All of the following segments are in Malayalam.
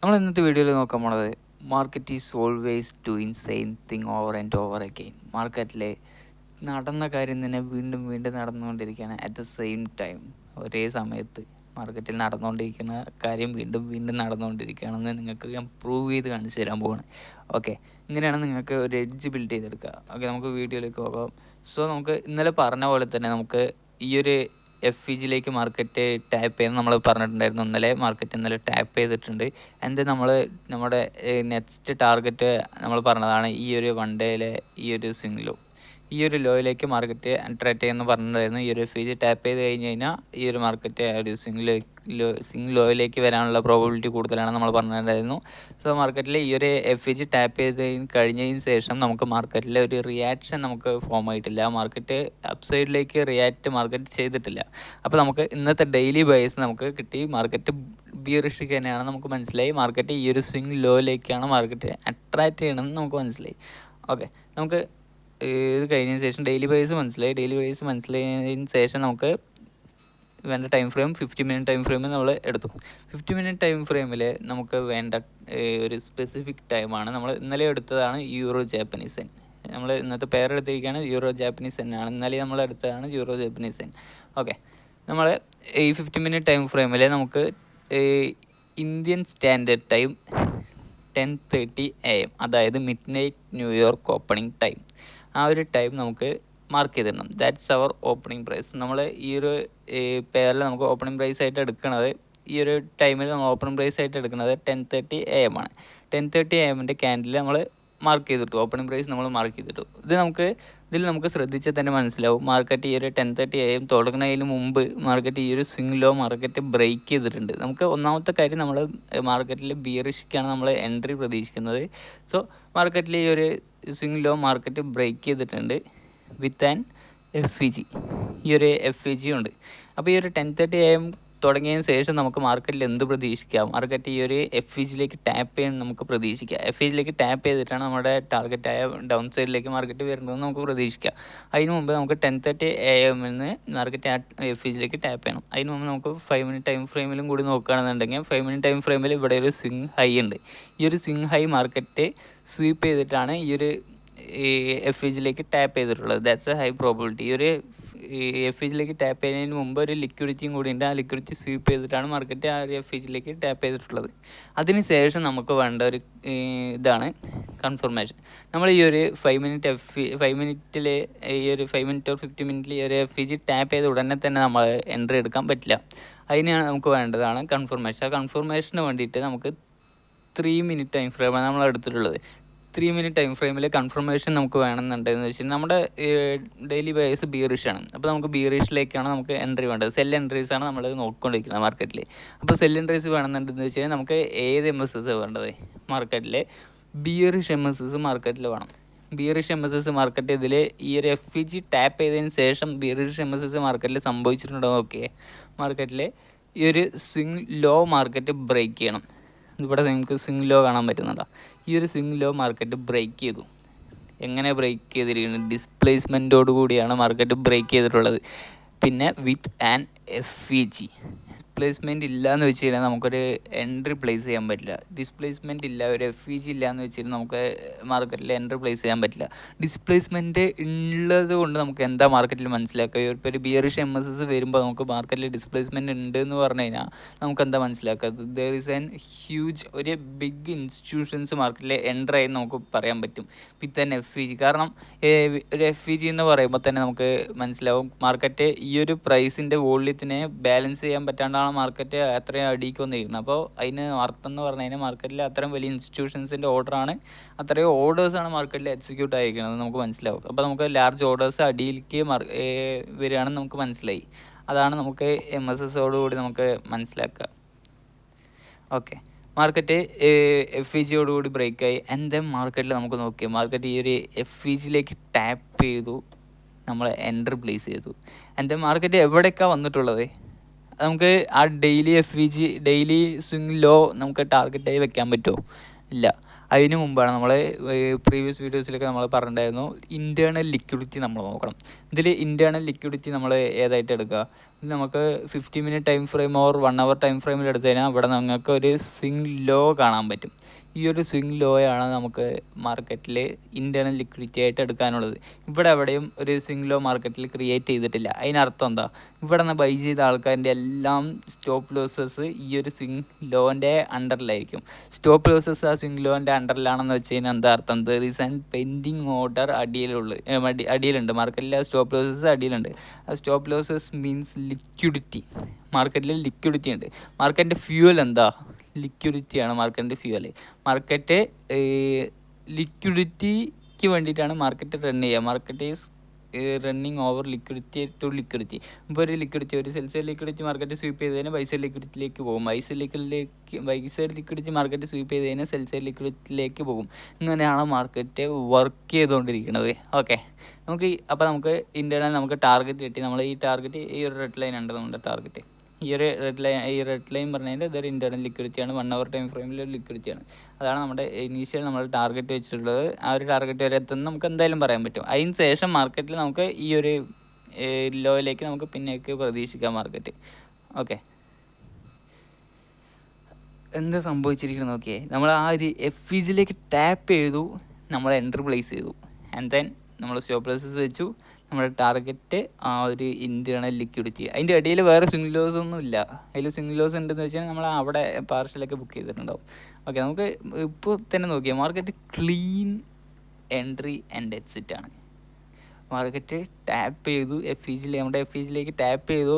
നമ്മൾ ഇന്നത്തെ വീഡിയോയിൽ നോക്കാൻ പോണത് market is always doing same thing over and over again. മാർക്കറ്റിൽ നടന്ന കാര്യം തന്നെ വീണ്ടും വീണ്ടും നടന്നുകൊണ്ടിരിക്കുകയാണ്. അറ്റ് ദ സെയിം ടൈം ഒരേ സമയത്ത് മാർക്കറ്റിൽ നടന്നുകൊണ്ടിരിക്കുന്ന കാര്യം വീണ്ടും വീണ്ടും നടന്നുകൊണ്ടിരിക്കുകയാണെന്ന് നിങ്ങൾക്ക് ഞാൻ പ്രൂവ് ചെയ്ത് കാണിച്ചു തരാൻ പോവാണ്. ഓക്കെ, ഇങ്ങനെയാണ് നിങ്ങൾക്ക് ഒരു എഡ്ജ് ബിൽഡ് ചെയ്തെടുക്കുക. ഓക്കെ, നമുക്ക് വീഡിയോയിലേക്ക് പോകാം. സോ നമുക്ക് ഇന്നലെ പറഞ്ഞ പോലെ തന്നെ നമുക്ക് ഈ ഒരു FEGയിലേക്ക് മാർക്കറ്റ് ടാപ്പ് ചെയ്യുന്ന നമ്മൾ പറഞ്ഞിട്ടുണ്ടായിരുന്നു. ഇന്നലെ ടാപ്പ് ചെയ്തിട്ടുണ്ട്. എന്നിട്ട് നമ്മുടെ നെക്സ്റ്റ് ടാർഗറ്റ് നമ്മൾ പറഞ്ഞതാണ് ഈ ഒരു വൺ ഡേയിലെ ഈ ഒരു സ്വിംഗ് ലോ. ഈ ഒരു ലോയിലേക്ക് മാർക്കറ്റ് ട്രേഡ് ചെയ്യുമെന്ന് പറഞ്ഞിട്ടുണ്ടായിരുന്നു. ഈ ഒരു FEG ടാപ്പ് ചെയ്ത് കഴിഞ്ഞ് കഴിഞ്ഞാൽ ഈ ഒരു മാർക്കറ്റ് ഒരു സ്വിംഗ് ലോയിലേക്ക് വരാനുള്ള പ്രോബിലിറ്റി കൂടുതലാണ് നമ്മൾ പറഞ്ഞിട്ടുണ്ടായിരുന്നു. സോ മാർക്കറ്റിൽ ഈ ഒരു FEG ടാപ്പ് ചെയ്ത് കഴിഞ്ഞതിന് ശേഷം നമുക്ക് മാർക്കറ്റിലെ ഒരു റിയാക്ഷൻ നമുക്ക് ഫോം ആയിട്ടില്ല. മാർക്കറ്റ് അപ്സൈഡിലേക്ക് മാർക്കറ്റ് ചെയ്തിട്ടില്ല. അപ്പോൾ നമുക്ക് ഇന്നത്തെ ഡെയിലി ബൈസ് നമുക്ക് കിട്ടി. മാർക്കറ്റ് ബിയറിഷ് തന്നെയാണ് നമുക്ക് മനസ്സിലായി. മാർക്കറ്റ് ഈ ഒരു സ്വിംഗ് ലോയിലേക്കാണ് മാർക്കറ്റ് അട്രാക്റ്റ് ചെയ്യണമെന്ന് നമുക്ക് മനസ്സിലായി. ഓക്കെ, നമുക്ക് ഇത് കഴിഞ്ഞതിന് ശേഷം ഡെയിലി ബൈസ് മനസ്സിലായതിന് ശേഷം നമുക്ക് വേണ്ട time frame 50 minute time frame നമ്മൾ എടുത്തു. 50 മിനിറ്റ് ടൈം ഫ്രെയിമിൽ നമുക്ക് വേണ്ട ഒരു സ്പെസിഫിക് ടൈമാണ്. നമ്മൾ ഇന്നലെ എടുത്തതാണ് യൂറോ ജാപ്പനീസ് യെൻ. നമ്മൾ ഇന്നത്തെ പേര് എടുത്തിരിക്കുകയാണ് യൂറോ ജാപ്പനീസ് യെൻ ആണ്. ഇന്നലെ നമ്മൾ എടുത്തതാണ് യൂറോ ജാപ്പനീസ് യെൻ. ഓക്കെ, നമ്മൾ ഈ 50 മിനിറ്റ് ടൈം ഫ്രെയിമിൽ നമുക്ക് ഇന്ത്യൻ സ്റ്റാൻഡേർഡ് ടൈം 10:30 AM, അതായത് midnight New York opening time, ആ ഒരു ടൈം നമുക്ക് മാർക്ക് ചെയ്തിടണം. That's our opening price. നമ്മൾ ഈ ഒരു പേരിൽ നമുക്ക് ഓപ്പണിംഗ് പ്രൈസ് ആയിട്ട് എടുക്കുന്നത്, ഈ ഒരു ടൈമിൽ നമ്മൾ ഓപ്പണിംഗ് പ്രൈസ് ആയിട്ട് എടുക്കുന്നത് 10:30 AM ആണ്. 10:30 AMൻ്റെ ക്യാൻഡിൽ നമ്മൾ മാർക്ക് ചെയ്തിട്ടു, ഓപ്പണിംഗ് പ്രൈസ് നമ്മൾ മാർക്ക് ചെയ്തിട്ടു. ഇതിൽ നമുക്ക് ശ്രദ്ധിച്ചാൽ തന്നെ മനസ്സിലാവും മാർക്കറ്റ് ഈ ഒരു 10:30 AM തുടങ്ങുന്നതിന് മുമ്പ് മാർക്കറ്റ് ഈ ഒരു സ്വിംഗ് ലോ മാർക്കറ്റ് ബ്രേക്ക് ചെയ്തിട്ടുണ്ട്. നമുക്ക് ഒന്നാമത്തെ കാര്യം, നമ്മൾ മാർക്കറ്റിൽ ബിയറിഷ്ക്കാണ് നമ്മൾ എൻട്രി പ്രതീക്ഷിക്കുന്നത്. സോ മാർക്കറ്റിൽ ഈ ഒരു സ്വിംഗ് ലോ മാർക്കറ്റ് ബ്രേക്ക് ചെയ്തിട്ടുണ്ട് വിത്ത് ആൻ FEG. ഈ ഒരു FEG ഉണ്ട്. അപ്പോൾ ഈ ഒരു 10:30 AM തുടങ്ങിയതിന് ശേഷം നമുക്ക് മാർക്കറ്റിൽ എന്ത് പ്രതീക്ഷിക്കാം? മാർക്കറ്റ് ഈ ഒരു FEGയിലേക്ക് ടാപ്പ് ചെയ്യാൻ നമുക്ക് പ്രതീക്ഷിക്കാം. FEGയിലേക്ക് ടാപ്പ് ചെയ്തിട്ടാണ് നമ്മുടെ ടാർഗറ്റായ ഡൗൺ സൈഡിലേക്ക് മാർക്കറ്റ് വരുന്നതെന്ന് നമുക്ക് പ്രതീക്ഷിക്കാം. അതിന് മുമ്പ് നമുക്ക് 10:30 AM മാർക്കറ്റ് FEGയിലേക്ക് ടാപ്പ് ചെയ്യണം. അതിന് മുമ്പ് നമുക്ക് 5 മിനിറ്റ് ടൈം ഫ്രെയിമിലും കൂടി നോക്കുകയാണെന്നുണ്ടെങ്കിൽ 5 മിനിറ്റ് ടൈം ഫ്രെയിമിൽ ഇവിടെ ഒരു സ്വിംഗ് ഹൈ ഉണ്ട്. ഈ ഒരു സ്വിംഗ് ഹൈ മാർക്കറ്റ് സ്വീപ്പ് ചെയ്തിട്ടാണ് ഈ ഒരു FEGയിലേക്ക് ടാപ്പ് ചെയ്തിട്ടുള്ളത്. That's A high probability. ഈ ഒരു FEGയിലേക്ക് ടാപ്പ് ചെയ്യുന്നതിന് മുമ്പ് ഒരു ലിക്വിഡിറ്റിയും കൂടി ഉണ്ട്. ആ ലിക്വിഡിറ്റി സ്വീപ്പ് ചെയ്തിട്ടാണ് മാർക്കറ്റ് ആ ഒരു FEGയിലേക്ക് ടാപ്പ് ചെയ്തിട്ടുള്ളത്. അതിന് ശേഷം നമുക്ക് വേണ്ട ഒരു ഇതാണ് കൺഫർമേഷൻ. നമ്മൾ ഈ ഒരു 5 മിനിറ്റിൽ ഈ ഒരു 5 മിനിറ്റ് ഓർ 50 മിനിറ്റിൽ ഈ ഒരു FEG ടാപ്പ് ചെയ്ത് ഉടനെ തന്നെ നമ്മൾ എൻട്രി എടുക്കാൻ പറ്റില്ല. അതിനാണ് നമുക്ക് വേണ്ടതാണ് കൺഫർമേഷൻ. ആ കൺഫർമേഷന് വേണ്ടിയിട്ട് നമുക്ക് 3 മിനിറ്റ് ടൈം ഫ്രെയിമാണ് നമ്മൾ എടുത്തിട്ടുള്ളത്. 3 മിനിറ്റ് ടൈം ഫ്രെയിമിൽ കൺഫർമേഷൻ നമുക്ക് വേണമെന്നുണ്ടെന്ന് വെച്ചാൽ നമ്മുടെ ഡെയിലി ബേസ് ബിയറിഷാണ്. അപ്പോൾ നമുക്ക് ബിയറിഷിലേക്കാണ് നമുക്ക് എൻട്രി വേണ്ടത്. സെൽ എൻട്രീസാണ് നമ്മൾ നോക്കിക്കൊണ്ടിരിക്കുന്നത് മാർക്കറ്റിൽ. അപ്പോൾ സെൽ എൻട്രീസ് വേണമെന്നുണ്ടെന്ന് വെച്ച് കഴിഞ്ഞാൽ നമുക്ക് ഏത് MSS വേണ്ടത്? മാർക്കറ്റിൽ ബിയറിഷ് MSS മാർക്കറ്റിൽ വേണം. ബിയറിഷ് MSS മാർക്കറ്റ് ഇതിൽ ഈ ഒരു FEG ടാപ്പ് ചെയ്തതിന് ശേഷം ബിയറിഷ് MSS മാർക്കറ്റിൽ സംഭവിച്ചിട്ടുണ്ടോ? ഓക്കെ, മാർക്കറ്റിൽ ഈ ഒരു സ്വിംഗ് ലോ മാർക്കറ്റ് ബ്രേക്ക് ചെയ്യണം. ഇവിടെ നിങ്ങൾക്ക് സ്വിംഗ് ലോ കാണാൻ പറ്റുന്നുണ്ടോ? ഈ ഒരു സ്വിംഗ് ലോ മാർക്കറ്റ് ബ്രേക്ക് ചെയ്തു. എങ്ങനെ ബ്രേക്ക് ചെയ്തിരിക്കുന്നത്? ഡിസ്പ്ലേസ്മെൻറ്റോട് കൂടിയാണ് മാർക്കറ്റ് ബ്രേക്ക് ചെയ്തിട്ടുള്ളത്. പിന്നെ വിത്ത് ആൻ FEG. ഡിസ്പ്ലേസ്മെൻറ്റ് ഇല്ല എന്ന് വെച്ച് കഴിഞ്ഞാൽ നമുക്കൊരു എൻട്രി പ്ലേസ് ചെയ്യാൻ പറ്റില്ല. ഡിസ്പ്ലേസ്മെൻറ്റ് ഇല്ല, ഒരു FEG ഇല്ല എന്ന് വെച്ച് കഴിഞ്ഞാൽ നമുക്ക് മാർക്കറ്റിൽ എൻട്രി പ്ലേസ് ചെയ്യാൻ പറ്റില്ല. ഡിസ്പ്ലേസ്മെൻറ്റ് ഉള്ളത് കൊണ്ട് നമുക്ക് എന്താ മാർക്കറ്റിൽ മനസ്സിലാക്കുക? ഇപ്പോൾ ഒരു ബിയറിഷ് MSS വരുമ്പോൾ നമുക്ക് മാർക്കറ്റിൽ ഡിസ്പ്ലേസ്മെൻറ്റ് ഉണ്ട് എന്ന് പറഞ്ഞു കഴിഞ്ഞാൽ നമുക്ക് എന്താ മനസ്സിലാക്കുക? ദർ ഈസ് ആൻ ഹ്യൂജ്, ഒരു ബിഗ് ഇൻസ്റ്റിറ്റ്യൂഷൻസ് മാർക്കറ്റിൽ എൻ്റർ ആയി നമുക്ക് പറയാൻ പറ്റും വിത്ത് ആൻ FEG. കാരണം ഒരു FEG എന്ന് പറയുമ്പോൾ തന്നെ നമുക്ക് മനസ്സിലാവും മാർക്കറ്റ് ഈ ഒരു പ്രൈസിൻ്റെ വോള്യത്തിനെ ബാലൻസ് ചെയ്യാൻ പറ്റാണ്ടാണ് മാർക്കറ്റ് അത്രയും അടിക്ക് വന്നിരിക്കുന്നത്. അപ്പോൾ അതിന് അർത്ഥം എന്ന് പറഞ്ഞു കഴിഞ്ഞാൽ മാർക്കറ്റിൽ അത്രയും വലിയ ഇൻസ്റ്റിറ്റ്യൂഷൻസിൻ്റെ ഓർഡറാണ്, അത്രയും ഓർഡേഴ്സാണ് മാർക്കറ്റിൽ എക്സിക്യൂട്ട് ആയിരിക്കുന്നത് നമുക്ക് മനസ്സിലാവും. അപ്പോൾ നമുക്ക് ലാർജ് ഓർഡേഴ്സ് അടിയിലേക്ക് വരികയാണെന്ന് നമുക്ക് മനസ്സിലായി. അതാണ് നമുക്ക് MSSോടുകൂടി നമുക്ക് മനസ്സിലാക്കുക. ഓക്കെ, മാർക്കറ്റ് FEGയോടുകൂടി ബ്രേക്കായി. എന്താ മാർക്കറ്റിൽ നമുക്ക് നോക്കിയാൽ മാർക്കറ്റ് ഈ ഒരു FEGയിലേക്ക് ടാപ്പ് ചെയ്തു, നമ്മൾ എൻട്രി പ്ലേസ് ചെയ്തു. എന്താ മാർക്കറ്റ് എവിടേക്കാണ് വന്നിട്ടുള്ളത്? നമുക്ക് ആ daily FEG daily swing low നമുക്ക് ടാർഗറ്റായി വെക്കാൻ പറ്റുമോ? ഇല്ല. അതിന് മുമ്പാണ് നമ്മൾ പ്രീവിയസ് വീഡിയോസിലൊക്കെ നമ്മൾ പറഞ്ഞിട്ടുണ്ടായിരുന്നു ഇൻറ്റേർണൽ ലിക്വിഡിറ്റി നമ്മൾ നോക്കണം. ഇതിൽ ഇൻറ്റേർണൽ ലിക്വിഡിറ്റി നമ്മൾ ഏതായിട്ട് എടുക്കുക, ഇത് നമുക്ക് 50 minute time frame or 1 hour time ഫ്രെയിമിൽ എടുത്തു കഴിഞ്ഞാൽ ഇവിടെ നിങ്ങൾക്ക് ഒരു സ്വിംഗ് ലോ കാണാൻ പറ്റും. ഈ ഒരു സ്വിംഗ് ലോയാണ് നമുക്ക് മാർക്കറ്റിൽ ഇൻറ്റേർണൽ ലിക്വിഡിറ്റി ആയിട്ട് എടുക്കാനുള്ളത്. ഇവിടെ എവിടെയും ഒരു സ്വിംഗ് ലോ മാർക്കറ്റിൽ ക്രിയേറ്റ് ചെയ്തിട്ടില്ല. അതിനർത്ഥം എന്താ, ഇവിടെ നിന്ന് ബൈ ചെയ്ത ആൾക്കാരുടെ എല്ലാം സ്റ്റോപ്പ് ലോസസ് ഈ ഒരു സ്വിംഗ് ലോൻ്റെ അണ്ടറിലായിരിക്കും. സ്റ്റോപ്പ് ലോസസ് ആ സ്വിംഗ് ലോൻ്റെ അണ്ടറിലാണെന്ന് വെച്ച് കഴിഞ്ഞാൽ എന്താ അർത്ഥം, there is an pending order അടിയിലുണ്ട്. മാർക്കറ്റിലെ സ്റ്റോപ്പ് ലോസസ് അടിയിലുണ്ട്. ആ സ്റ്റോപ്പ് ലോസസ് മീൻസ് ലിക്വിഡിറ്റി. മാർക്കറ്റിൽ ലിക്വിഡിറ്റി ഉണ്ട്. മാർക്കറ്റിൻ്റെ ഫ്യൂവൽ എന്താ, ലിക്വിഡിറ്റിയാണ് മാർക്കറ്റിൻ്റെ ഫ്യൂവൽ. മാർക്കറ്റ് ലിക്വിഡിറ്റിക്ക് വേണ്ടിയിട്ടാണ് മാർക്കറ്റ് റൺ ചെയ്യുക. Market is running over liquidity to liquidity. ഇപ്പോൾ ഒരു ലിക്വിഡിറ്റി, ഒരു sell side liquidity market sweep ചെയ്ത് കഴിഞ്ഞാൽ ബൈ സൈഡ് ലിക്വിഡിറ്റിയിലേക്ക് പോകും. Buy side liquidity market sweep ചെയ്ത് കഴിഞ്ഞാൽ സെൽ സൈഡ് ലിക്വിഡിറ്റിയിലേക്ക് പോകും. ഇങ്ങനെയാണ് മാർക്കറ്റ് വർക്ക് ചെയ്തുകൊണ്ടിരിക്കുന്നത്. ഓക്കെ, നമുക്ക് ഇൻറ്റേർണൽ നമുക്ക് ടാർഗറ്റ് കിട്ടി. നമ്മൾ ഈ ടാർഗറ്റ്, ഈ ഒരു റെഡ് ലൈൻ ഉണ്ട് നമ്മുടെ ടാർഗറ്റ്. ഈ റെഡ് ലൈൻ പറഞ്ഞാൽ ഇതൊരു ഇൻറ്റേർണൽ ലിക്വിഡിറ്റിയാണ്, 1 അവർ ടൈം ഫ്രെയിമിൽ ഒരു ലിക്വിഡിറ്റിയാണ്. അതാണ് നമ്മുടെ ഇനീഷ്യൽ നമ്മൾ ടാർഗറ്റ് വെച്ചിട്ടുള്ളത്. ആ ഒരു ടാർഗറ്റ് വരെ എത്തുന്ന നമുക്ക് എന്തായാലും പറയാൻ പറ്റും. അതിന് ശേഷം മാർക്കറ്റിൽ നമുക്ക് ഈ ഒരു ലോയിലേക്ക് നമുക്ക് പിന്നേക്ക് പ്രതീക്ഷിക്കാം മാർക്കറ്റ്. ഓക്കെ, എന്താ സംഭവിച്ചിരിക്കുന്നത് നോക്കിയേ, നമ്മൾ ആ ഒരു FVGയിലേക്ക് ടാപ്പ് ചെയ്തു, നമ്മൾ എൻട്രി പ്ലേസ് ചെയ്തു, ആൻഡ് ദെൻ നമ്മൾ സ്റ്റോപ്പ് ലോസസ് വെച്ചു. നമ്മുടെ ടാർഗറ്റ് ആ ഒരു ഇൻറ്റേർണൽ ലിക്വിഡിറ്റി. അതിൻ്റെ ഇടയിൽ വേറെ സ്വിംഗ് ലോസ് ഒന്നും ഇല്ല. അതിൽ സ്വിംഗ് ലോസ് ഉണ്ടെന്ന് വെച്ചാൽ നമ്മൾ അവിടെ പാർഷ്യലൊക്കെ ബുക്ക് ചെയ്തിട്ടുണ്ടാവും. ഓക്കെ, നമുക്ക് ഇപ്പോൾ തന്നെ നോക്കിയാൽ market clean entry and exit ആണ്. മാർക്കറ്റ് ടാപ്പ് ചെയ്തു, നമ്മുടെ FVGയിലേക്ക് ടാപ്പ് ചെയ്തു.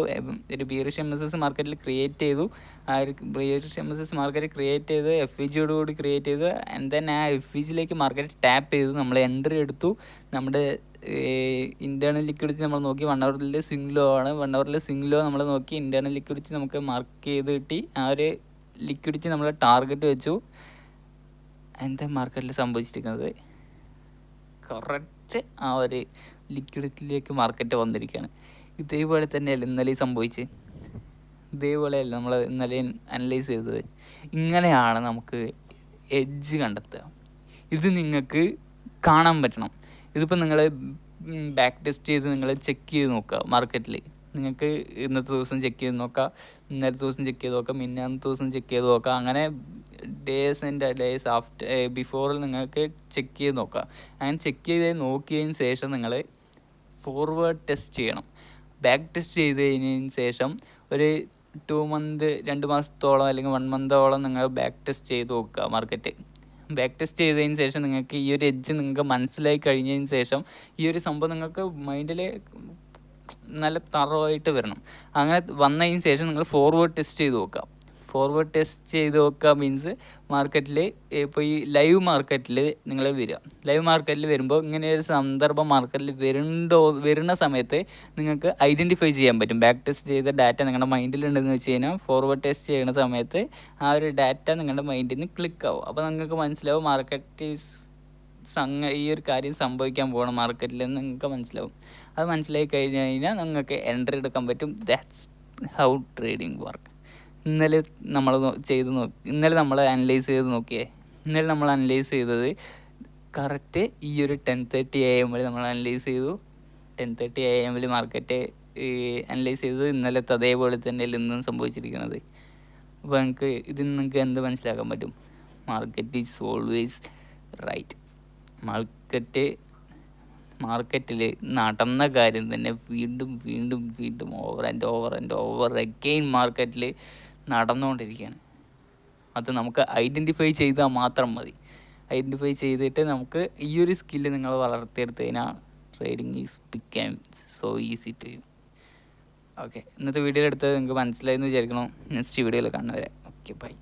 ഒരു ബിയറിഷ് MSS മാർക്കറ്റിൽ ക്രിയേറ്റ് ചെയ്തു. ആ ഒരു ബിയറിഷ് MSS മാർക്കറ്റ് ക്രിയേറ്റ് ചെയ്ത് FVGയോടുകൂടി ക്രിയേറ്റ് ചെയ്ത് ആൻഡ് ദെൻ ആ FVGയിലേക്ക് മാർക്കറ്റ് ടാപ്പ് ചെയ്തു. നമ്മൾ എൻട്രി എടുത്തു. നമ്മുടെ ഇൻറ്റേർണൽ ലിക്വിഡിറ്റി നമ്മൾ നോക്കി, 1 അവറിലെ സ്വിംഗ് ലോ ആണ്. 1 അവറിലെ സ്വിംഗ് ലോ നമ്മൾ നോക്കി, ഇൻറ്റേർണൽ ലിക്വിഡിറ്റി നമുക്ക് മാർക്ക് ചെയ്ത് കിട്ടി. ആ ഒരു ലിക്വിഡിറ്റി നമ്മൾ ടാർഗറ്റ് വെച്ചു. എന്താ മാർക്കറ്റിൽ സംഭവിച്ചിരിക്കുന്നത്, കറക്റ്റ് ആ ഒരു ലിക്വിഡിറ്റിയിലേക്ക് മാർക്കറ്റ് വന്നിരിക്കുകയാണ്. ഇതേപോലെ തന്നെയല്ല ഇന്നലെ സംഭവിച്ച്, ഇതേപോലെയല്ല നമ്മൾ ഇന്നലെ അനലൈസ് ചെയ്തത്. ഇങ്ങനെയാണ് നമുക്ക് എഡ്ജ് കണ്ടെത്തുക. ഇത് നിങ്ങൾക്ക് കാണാൻ പറ്റണം. ഇതിപ്പോൾ നിങ്ങൾ ബാക്ക് ടെസ്റ്റ് ചെയ്ത് നിങ്ങൾ ചെക്ക് ചെയ്ത് നോക്കുക. മാർക്കറ്റിൽ നിങ്ങൾക്ക് ഇന്നത്തെ ദിവസം ചെക്ക് ചെയ്ത് നോക്കുക, ഇന്നത്തെ ദിവസം ചെക്ക് ചെയ്ത് നോക്കുക, മിന്നാമത്തെ ദിവസം ചെക്ക് ചെയ്ത് നോക്കുക. അങ്ങനെ ഡേയ്സ് ആഫ്റ്റർ ബിഫോറിൽ നിങ്ങൾക്ക് ചെക്ക് ചെയ്ത് നോക്കുക. അങ്ങനെ ചെക്ക് ചെയ്ത് നോക്കിയതിന് ശേഷം നിങ്ങൾ ഫോർവേഡ് ടെസ്റ്റ് ചെയ്യണം. ബാക്ക് ടെസ്റ്റ് ചെയ്ത് കഴിഞ്ഞതിന് ശേഷം ഒരു 2 മന്ത് 2 മാസത്തോളം അല്ലെങ്കിൽ 1 മന്തോളം നിങ്ങൾ ബാക്ക് ടെസ്റ്റ് ചെയ്ത് നോക്കുക. മാർക്കറ്റ് ബാക്ക് ടെസ്റ്റ് ചെയ്തതിന് ശേഷം നിങ്ങൾക്ക് ഈ ഒരു എഡ്ജ് നിങ്ങൾക്ക് മനസ്സിലായി കഴിഞ്ഞതിന് ശേഷം ഈ ഒരു സംഭവം നിങ്ങൾക്ക് മൈൻഡിൽ നല്ല തറവായിട്ട് വരണം. അങ്ങനെ വന്നതിന് ശേഷം നിങ്ങൾ ഫോർവേഡ് ടെസ്റ്റ് ചെയ്ത് നോക്കുക. ഫോർവേഡ് ടെസ്റ്റ് ചെയ്ത് നോക്കുക മീൻസ് മാർക്കറ്റിൽ ഇപ്പോൾ ഈ ലൈവ് മാർക്കറ്റിൽ നിങ്ങൾ വരിക. ലൈവ് മാർക്കറ്റിൽ വരുമ്പോൾ ഇങ്ങനെ ഒരു സന്ദർഭം മാർക്കറ്റിൽ വരുന്ന സമയത്ത് നിങ്ങൾക്ക് ഐഡൻറ്റിഫൈ ചെയ്യാൻ പറ്റും. ബാക്ക് ടെസ്റ്റ് ചെയ്ത ഡാറ്റ നിങ്ങളുടെ മൈൻഡിലുണ്ടെന്ന് വെച്ച് കഴിഞ്ഞാൽ ഫോർവേഡ് ടെസ്റ്റ് ചെയ്യുന്ന സമയത്ത് ആ ഒരു ഡാറ്റ നിങ്ങളുടെ മൈൻഡിൽ നിന്ന് ക്ലിക്ക് ആവും. അപ്പോൾ നിങ്ങൾക്ക് മനസ്സിലാവും മാർക്കറ്റ് ഈ ഒരു കാര്യം സംഭവിക്കാൻ പോകണം മാർക്കറ്റിൽ എന്ന് നിങ്ങൾക്ക് മനസ്സിലാവും. അത് മനസ്സിലായി കഴിഞ്ഞ് കഴിഞ്ഞാൽ നിങ്ങൾക്ക് എൻട്രി എടുക്കാൻ പറ്റും. That's how trading work. ഇന്നലെ നമ്മൾ അനലൈസ് ചെയ്ത് നോക്കിയേ. ഇന്നലെ നമ്മൾ അനലൈസ് ചെയ്തത് കറക്റ്റ് ഈ ഒരു 10:30 AM നമ്മൾ അനലൈസ് ചെയ്തു. 10:30 AM മാർക്കറ്റ് അനലൈസ് ചെയ്തത് ഇന്നലത്തെ അതേപോലെ തന്നെയല്ല ഇന്നും സംഭവിച്ചിരിക്കുന്നത്. അപ്പോൾ നിങ്ങൾക്ക് എന്ത് മനസ്സിലാക്കാൻ പറ്റും, മാർക്കറ്റ് ഈസ് ഓൾവേസ് റൈറ്റ്. മാർക്കറ്റിൽ നടന്ന കാര്യം തന്നെ വീണ്ടും ഓവർ അഗെയിൻ മാർക്കറ്റിൽ നടന്നുകൊണ്ടിരിക്കുകയാണ്. അത് നമുക്ക് ഐഡൻറ്റിഫൈ ചെയ്താൽ മാത്രം മതി. ഐഡൻറ്റിഫൈ ചെയ്തിട്ട് നമുക്ക് ഈ ഒരു സ്കില്ല് നിങ്ങൾ വളർത്തിയെടുത്ത് കഴിഞ്ഞാൽ trading is become so easy to you. Okay, ഇന്നത്തെ വീഡിയോയിൽ എടുത്തത് നിങ്ങൾക്ക് മനസ്സിലായെന്ന് വിചാരിക്കണം. നെക്സ്റ്റ് വീഡിയോയിൽ കാണുന്നവരെ ഓക്കെ, ബൈ.